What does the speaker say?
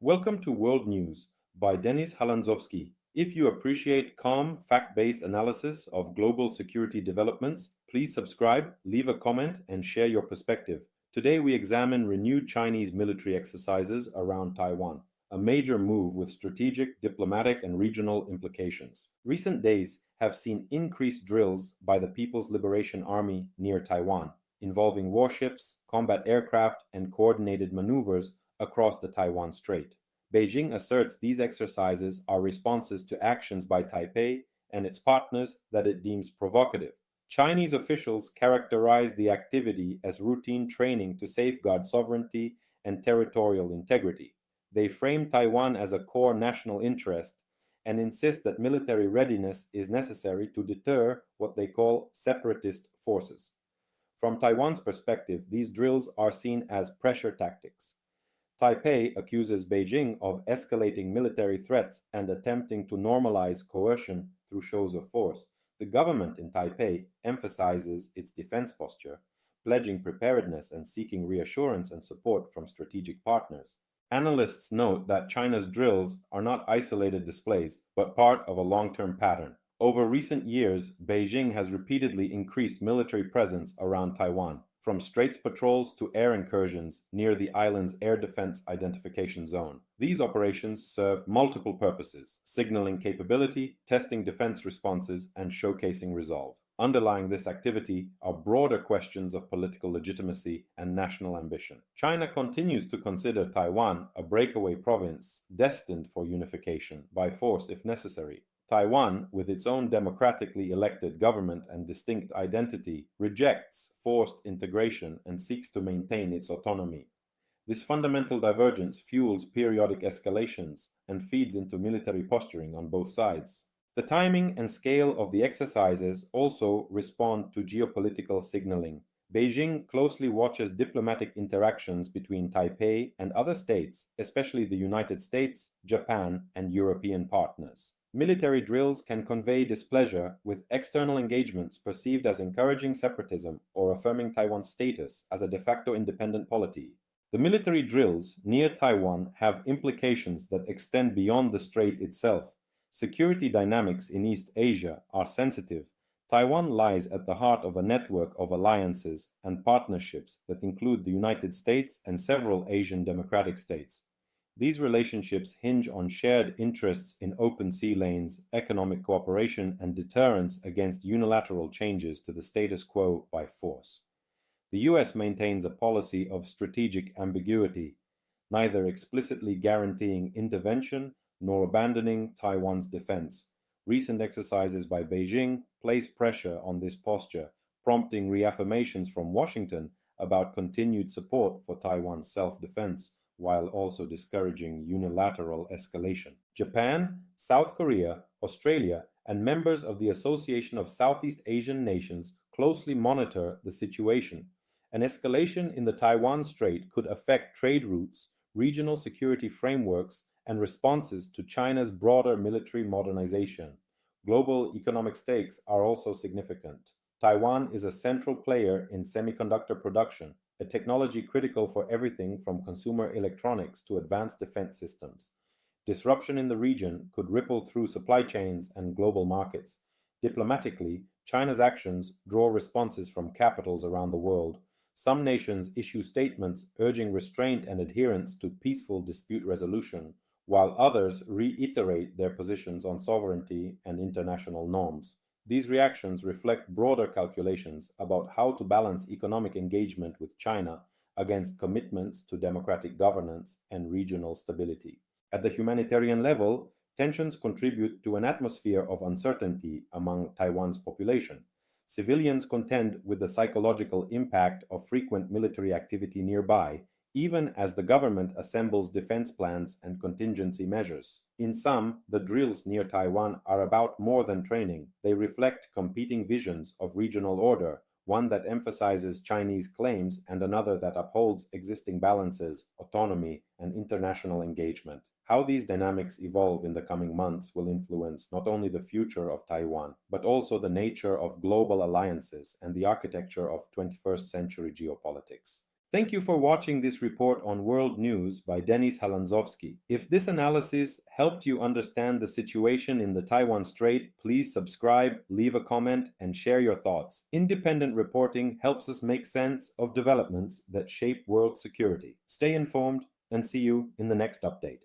Welcome to World News by Denis Halandzovskyi. If you appreciate calm, fact-based analysis of global security developments, please subscribe, leave a comment, and share your perspective. Today we examine renewed Chinese military exercises around Taiwan, a major move with strategic, diplomatic, and regional implications. Recent days have seen increased drills by the People's Liberation Army near Taiwan, involving warships, combat aircraft, and coordinated maneuvers across the Taiwan Strait. Beijing asserts these exercises are responses to actions by Taipei and its partners that it deems provocative. Chinese officials characterize the activity as routine training to safeguard sovereignty and territorial integrity. They frame Taiwan as a core national interest and insist that military readiness is necessary to deter what they call separatist forces. From Taiwan's perspective, these drills are seen as pressure tactics. Taipei accuses Beijing of escalating military threats and attempting to normalize coercion through shows of force. The government in Taipei emphasizes its defense posture, pledging preparedness and seeking reassurance and support from strategic partners. Analysts note that China's drills are not isolated displays, but part of a long-term pattern. Over recent years, Beijing has repeatedly increased military presence around Taiwan, from straits patrols to air incursions near the island's air defense identification zone. These operations serve multiple purposes: signaling capability, testing defense responses, and showcasing resolve. Underlying this activity are broader questions of political legitimacy and national ambition. China continues to consider Taiwan a breakaway province destined for unification by force if necessary. Taiwan, with its own democratically elected government and distinct identity, rejects forced integration and seeks to maintain its autonomy. This fundamental divergence fuels periodic escalations and feeds into military posturing on both sides. The timing and scale of the exercises also respond to geopolitical signaling. Beijing closely watches diplomatic interactions between Taipei and other states, especially the United States, Japan, and European partners. Military drills can convey displeasure, with external engagements perceived as encouraging separatism or affirming Taiwan's status as a de facto independent polity. The military drills near Taiwan have implications that extend beyond the strait itself. Security dynamics in East Asia are sensitive. Taiwan lies at the heart of a network of alliances and partnerships that include the United States and several Asian democratic states. These relationships hinge on shared interests in open sea lanes, economic cooperation, and deterrence against unilateral changes to the status quo by force. The US maintains a policy of strategic ambiguity, neither explicitly guaranteeing intervention nor abandoning Taiwan's defense. Recent exercises by Beijing place pressure on this posture, prompting reaffirmations from Washington about continued support for Taiwan's self-defense, while also discouraging unilateral escalation. Japan, South Korea, Australia, and members of the Association of Southeast Asian Nations closely monitor the situation. An escalation in the Taiwan Strait could affect trade routes, regional security frameworks, and responses to China's broader military modernization. Global economic stakes are also significant. Taiwan is a central player in semiconductor production, a technology critical for everything from consumer electronics to advanced defense systems. Disruption in the region could ripple through supply chains and global markets. Diplomatically, China's actions draw responses from capitals around the world. Some nations issue statements urging restraint and adherence to peaceful dispute resolution, while others reiterate their positions on sovereignty and international norms. These reactions reflect broader calculations about how to balance economic engagement with China against commitments to democratic governance and regional stability. At the humanitarian level, tensions contribute to an atmosphere of uncertainty among Taiwan's population. Civilians contend with the psychological impact of frequent military activity nearby, even as the government assembles defense plans and contingency measures. In sum, the drills near Taiwan are about more than training. They reflect competing visions of regional order, one that emphasizes Chinese claims and another that upholds existing balances, autonomy, and international engagement. How these dynamics evolve in the coming months will influence not only the future of Taiwan, but also the nature of global alliances and the architecture of 21st century geopolitics. Thank you for watching this report on world news by Denis Halandzovskyi. If this analysis helped you understand the situation in the Taiwan Strait, please subscribe, leave a comment, and share your thoughts. Independent reporting helps us make sense of developments that shape world security. Stay informed and see you in the next update.